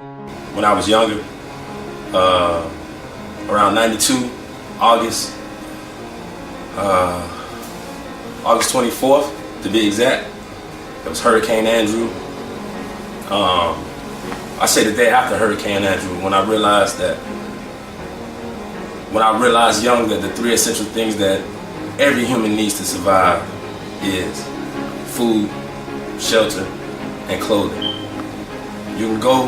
When I was younger, around 92, August, August 24th to be exact, it was Hurricane Andrew. I say the day after Hurricane Andrew, when I realized young that the three essential things that every human needs to survive is food, shelter, and clothing. You can go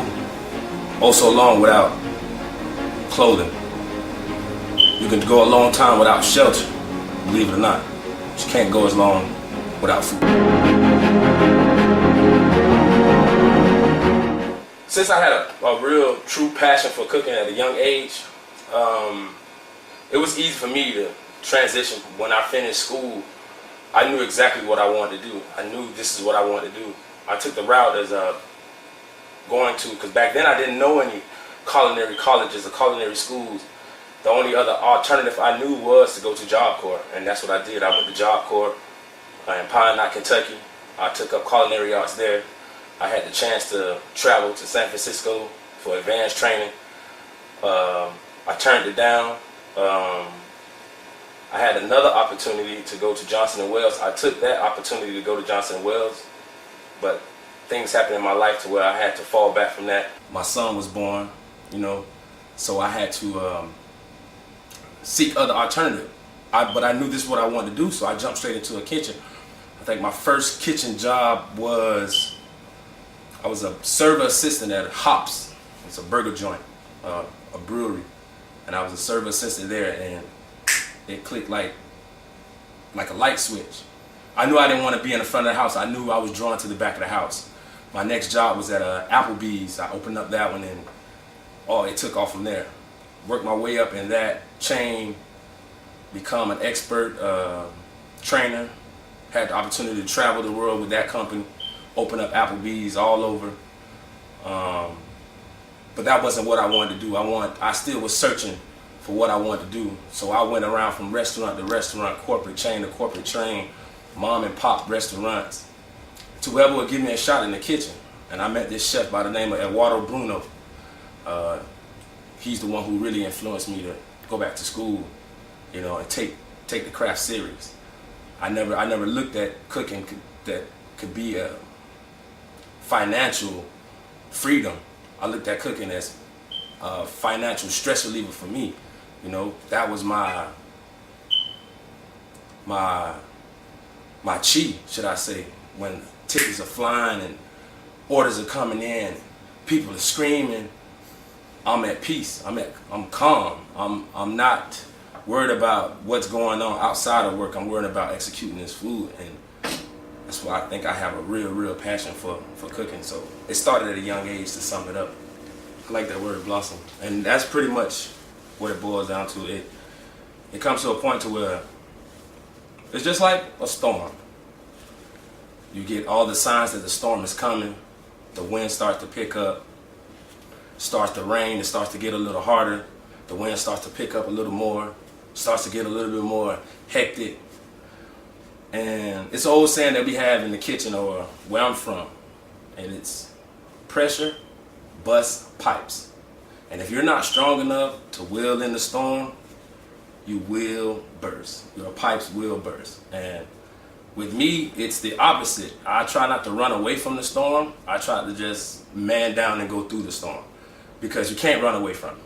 oh so long without clothing. You can go a long time without shelter, believe it or not. But you can't go as long without food. Since I had a real true passion for cooking at a young age, it was easy for me to transition. When I finished school, I knew exactly what I wanted to do. I knew this is what I wanted to do. I took the route as going to, because back then I didn't know any culinary colleges or culinary schools. The only other alternative I knew was to go to Job Corps, and that's what I did. I went to Job Corps in Pine Knot, Kentucky. I took up culinary arts there. I had the chance to travel to San Francisco for advanced training. I turned it down. I had another opportunity to go to Johnson & Wales. I took that opportunity to go to Johnson & Wales, but things happened in my life to where I had to fall back from that. My son was born, so I had to seek other alternatives. But I knew this is what I wanted to do, so I jumped straight into a kitchen. I think my first kitchen job was, I was a server assistant at Hops. It's a burger joint, a brewery. And I was a server assistant there, and it clicked like a light switch. I knew I didn't want to be in the front of the house. I knew I was drawn to the back of the house. My next job was at Applebee's. I opened up that one, and it took off from there. Worked my way up in that chain, become an expert trainer. Had the opportunity to travel the world with that company, open up Applebee's all over. But that wasn't what I wanted to do. I still was searching for what I wanted to do. So I went around from restaurant to restaurant, corporate chain to corporate chain, mom and pop restaurants, to whoever would give me a shot in the kitchen. And I met this chef by the name of Eduardo Bruno. He's the one who really influenced me to go back to school, and take the craft serious. I never looked at cooking that could be a financial freedom. I looked at cooking as a financial stress reliever for me. That was my chi, should I say, when tickets are flying and orders are coming in, people are screaming, I'm at peace. I'm calm. I'm not worried about what's going on outside of work. I'm worried about executing this food, and that's why I think I have a real passion for cooking. So it started at a young age, to sum it up. I like that word, blossom, and that's pretty much what it boils down to. It comes to a point to where it's just like a storm. You get all the signs that the storm is coming. The wind starts to pick up, starts to rain, it starts to get a little harder. The wind starts to pick up a little more, starts to get a little bit more hectic. And it's an old saying that we have in the kitchen, or where I'm from, and it's pressure busts pipes. And if you're not strong enough to will in the storm, you will burst. Your pipes will burst. And with me, it's the opposite. I try not to run away from the storm. I try to just man down and go through the storm, because you can't run away from it.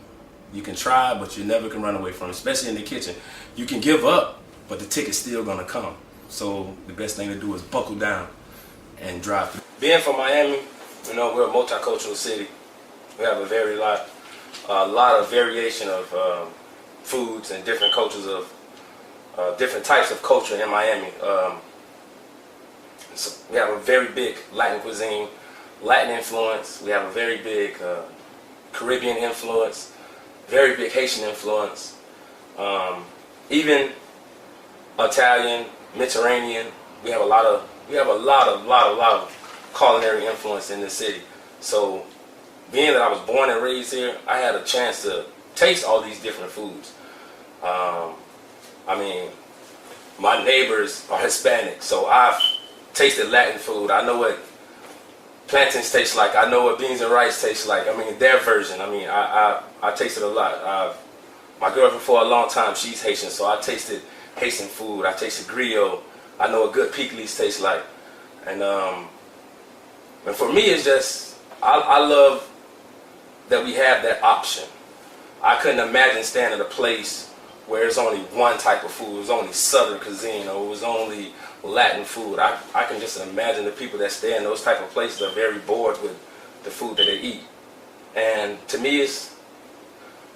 You can try, but you never can run away from it, especially in the kitchen. You can give up, but the ticket's still gonna come. So the best thing to do is buckle down and drive through. Being from Miami, we're a multicultural city. We have a lot of variation of foods and different cultures of different types of culture in Miami. So we have a very big Latin cuisine, Latin influence. We have a very big Caribbean influence, very big Haitian influence, even Italian, Mediterranean. We have a lot of culinary influence in this city. So being that I was born and raised here, I had a chance to taste all these different foods. My neighbors are Hispanic, so I've tasted Latin food. I know what plantains taste like. I know what beans and rice taste like. I mean, their version. I mean, I tasted a lot. My girlfriend for a long time, she's Haitian, so I tasted Haitian food. I tasted griot. I know what good pickles tastes like. And for me, it's just, I love that we have that option. I couldn't imagine staying at a place where there's only one type of food. It was only Southern cuisine, or it was only Latin food. I can just imagine the people that stay in those type of places are very bored with the food that they eat. And to me, it's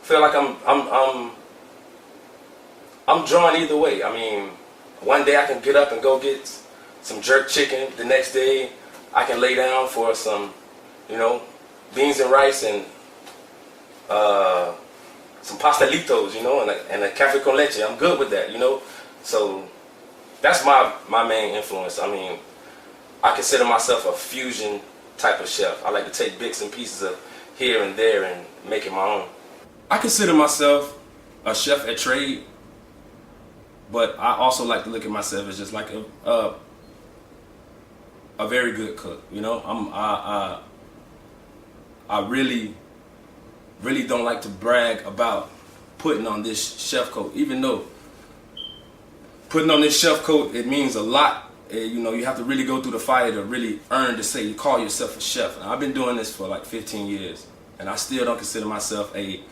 feel like I'm drawn either way. I mean, one day I can get up and go get some jerk chicken. The next day I can lay down for some, beans and rice and some pastelitos, and a café con leche. I'm good with that, So that's my main influence. I mean, I consider myself a fusion type of chef. I like to take bits and pieces of here and there and make it my own. I consider myself a chef at trade, but I also like to look at myself as just like a very good cook. I really don't like to brag about putting on this chef coat, even though putting on this chef coat, it means a lot. You have to really go through the fire to really earn to say you call yourself a chef. And I've been doing this for like 15 years, and I still don't consider myself a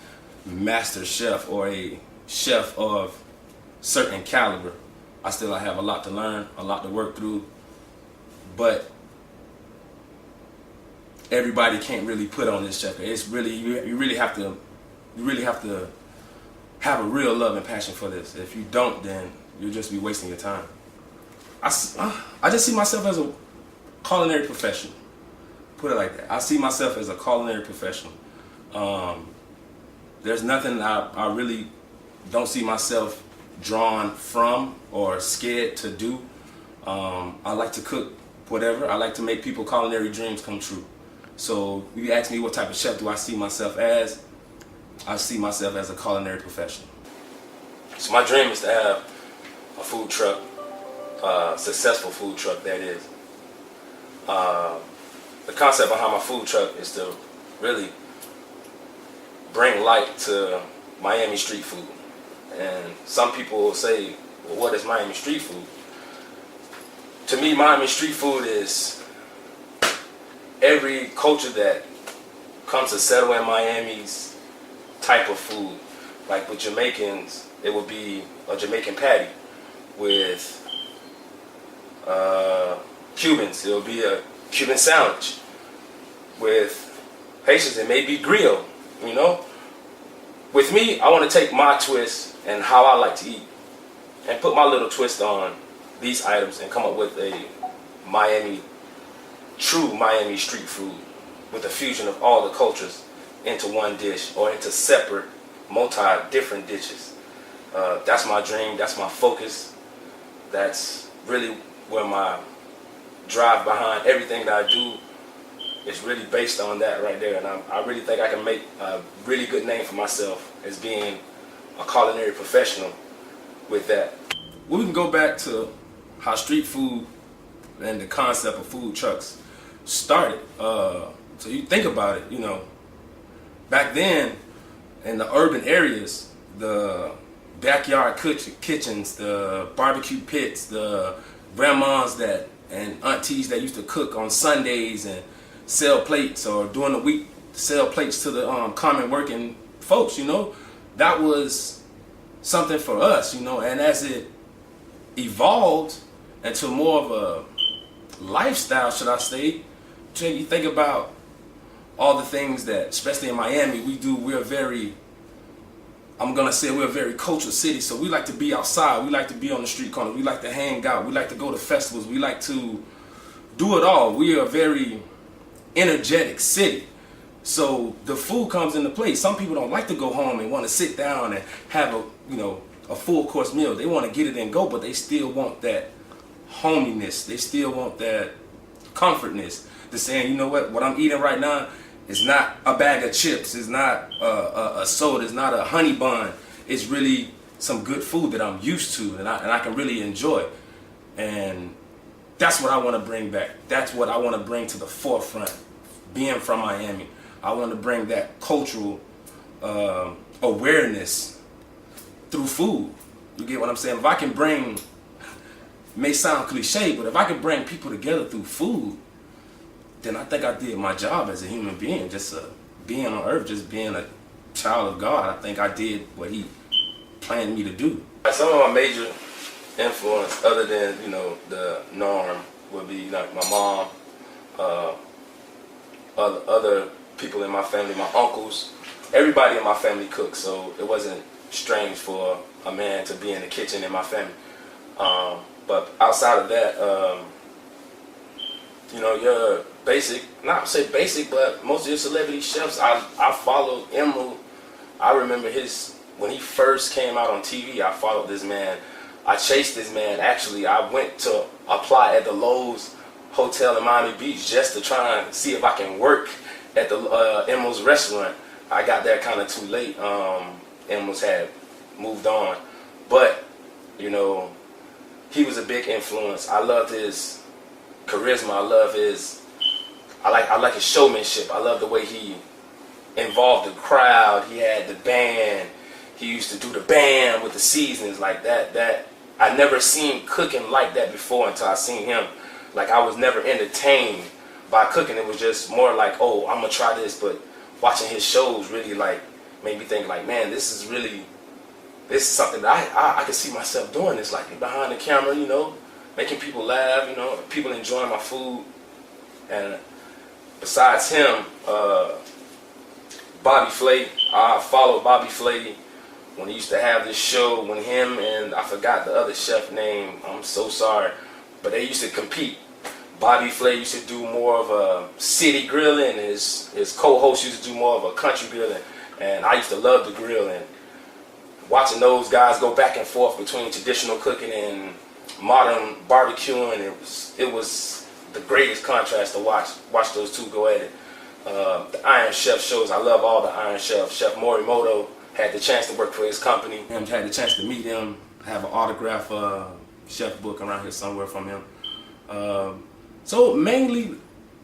master chef or a chef of certain caliber. I still have a lot to learn, a lot to work through, but everybody can't really put on this chef. It's really you really have to have a real love and passion for this. If you don't, then you'll just be wasting your time. I just see myself as a culinary professional. Put it like that. I see myself as a culinary professional. There's nothing I really don't see myself drawn from or scared to do. I like to cook whatever. I like to make people culinary dreams come true. So you ask me what type of chef do I see myself as? I see myself as a culinary professional. So my dream is to have a food truck, successful food truck that is. The concept behind my food truck is to really bring light to Miami street food. And some people will say, well, what is Miami street food? To me, Miami street food is every culture that comes to settle in Miami's type of food. Like with Jamaicans, it would be a Jamaican patty. With Cubans, it'll be a Cuban sandwich. With Haitians, it may be griot, With me, I want to take my twist and how I like to eat and put my little twist on these items and come up with a true Miami street food with a fusion of all the cultures into one dish or into separate, different dishes. That's my dream, that's my focus. That's really where my drive behind everything that I do is really based on that right there. And I really think I can make a really good name for myself as being a culinary professional with that. We can go back to how street food and the concept of food trucks started. So you think about it, back then in the urban areas, the backyard kitchens, the barbecue pits, the grandmas and aunties that used to cook on Sundays and sell plates, or during the week sell plates to the common working folks, that was something for us, and as it evolved into more of a lifestyle, should I say, you think about all the things that, especially in Miami, we do. We're a very cultural city, so we like to be outside, we like to be on the street corner, we like to hang out, we like to go to festivals, we like to do it all. We are a very energetic city. So the food comes into play. Some people don't like to go home and want to sit down and have a full course meal. They want to get it and go, but they still want that hominess. They still want that comfortness. They're saying, what I'm eating right now is not a bag of chips. It's not a soda. It's not a honey bun. It's really some good food that I'm used to and I can really enjoy. And that's what I want to bring back. That's what I want to bring to the forefront. Being from Miami, I want to bring that cultural awareness through food. You get what I'm saying? If I can bring, it may sound cliche, but if I can bring people together through food, then I think I did my job as a human being. Just being on earth, just being a child of God. I think I did what He planned me to do. Some of my major influence, other than, you know, the norm, would be like my mom, other people in my family, my uncles. Everybody in my family cooks, so it wasn't strange for a man to be in the kitchen in my family. But outside of that, you know, your basic, not say basic, but most of your celebrity chefs, I followed Emerald. I remember when he first came out on TV, I followed this man. I chased this man. Actually, I went to apply at the Lowe's Hotel in Miami Beach just to try and see if I can work at the Emerald's restaurant. I got there kind of too late. Emerald's had moved on. But, you know, he was a big influence. I loved his charisma. I like his showmanship. I love the way he involved the crowd. He had the band. He used to do the band with the seasonings like that. I never seen cooking like that before until I seen him. Like, I was never entertained by cooking. It was just more like, oh, I'm gonna try this. But watching his shows really like made me think like, man, this is something that I could see myself doing this, like behind the camera, you know, making people laugh, you know, people enjoying my food. And besides him, Bobby Flay, I followed Bobby Flay when he used to have this show, when him and I forgot the other chef name, I'm so sorry, but they used to compete. Bobby Flay used to do more of a city grilling, and his co-host used to do more of a country grilling, and I used to love the grilling. Watching those guys go back and forth between traditional cooking and modern barbecuing, it was the greatest contrast to watch those two go at it. The Iron Chef shows, I love all the Iron Chefs. Chef Morimoto, had the chance to work for his company. I had the chance to meet him, have an autograph chef book around here somewhere from him. So mainly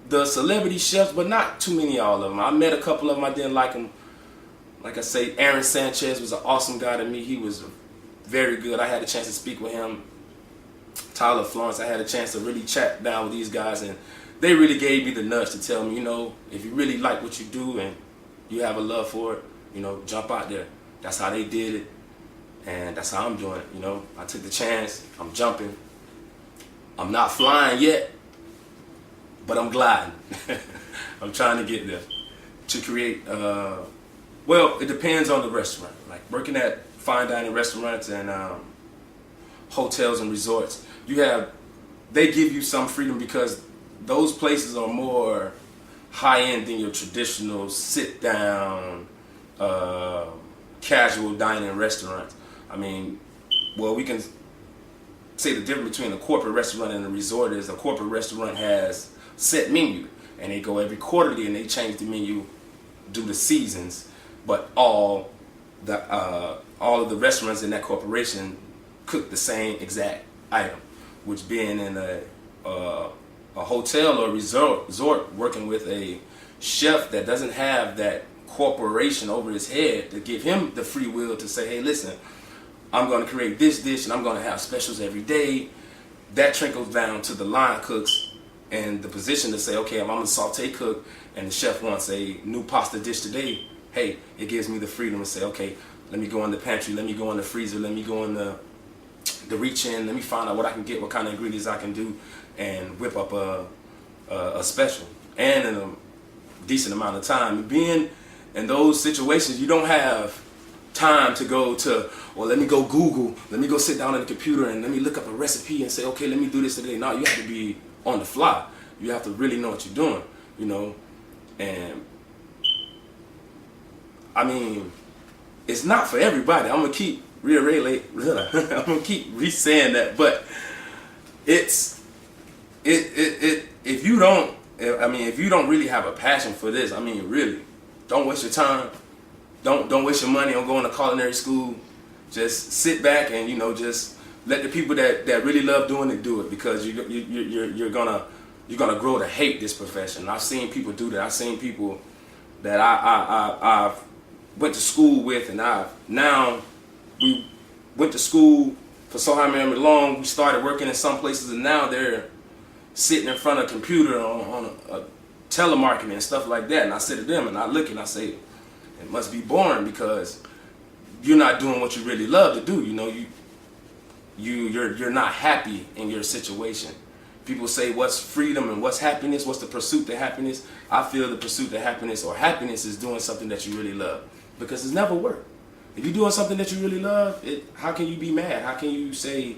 the celebrity chefs, but not too many of them. I met a couple of them, I didn't like them. Like I say, Aaron Sanchez was an awesome guy to me. He was very good. I had a chance to speak with him. Tyler Florence, I had a chance to really chat down with these guys, and they really gave me the nudge to tell me, you know, if you really like what you do and you have a love for it, you know, jump out there. That's how they did it, and that's how I'm doing it, you know. I took the chance. I'm jumping. I'm not flying yet, but I'm gliding. I'm trying to get there to create, well, it depends on the restaurant. Like working at fine dining restaurants and hotels and resorts, they give you some freedom because those places are more high-end than your traditional sit-down, casual dining restaurants. I mean, well, we can say the difference between a corporate restaurant and a resort is a corporate restaurant has set menu, and they go every quarterly and they change the menu due to seasons. But all of the restaurants in that corporation cook the same exact item, which being in a hotel or resort working with a chef that doesn't have that corporation over his head to give him the free will to say, hey, listen, I'm going to create this dish and I'm going to have specials every day. That trickles down to the line cooks and the position to say, okay, if I'm a saute cook and the chef wants a new pasta dish today, hey, it gives me the freedom to say, okay, let me go in the pantry, let me go in the freezer, let me go in the reach in, let me find out what I can get, what kind of ingredients I can do, and whip up a special. And in a decent amount of time. Being in those situations, you don't have time to go to, well, let me go Google, let me go sit down on the computer and let me look up a recipe and say, okay, let me do this today. No, you have to be on the fly. You have to really know what you're doing, you know. And I mean, it's not for everybody. I'm gonna keep I'm gonna keep re-saying that, but if you don't really have a passion for this, I mean, really, don't waste your time. Don't waste your money on going to culinary school. Just sit back and, you know, just let the people that really love doing it do it, because you're gonna grow to hate this profession. I've seen people do that. I've seen people that I've went to school with, and we went to school for so how many long. We started working in some places, and now they're sitting in front of a computer on a telemarketing and stuff like that. And I said to them, and I look and I say, it must be boring, because you're not doing what you really love to do. You know, you're not happy in your situation. People say, what's freedom and what's happiness? What's the pursuit to happiness? I feel the pursuit to happiness, or happiness, is doing something that you really love, because it's never work. If you're doing something that you really love, how can you be mad? How can you say,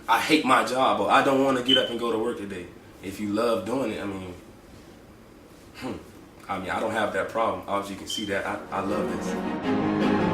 I hate my job, or I don't want to get up and go to work today? If you love doing it, I mean, I don't have that problem. Obviously, you can see that I love this.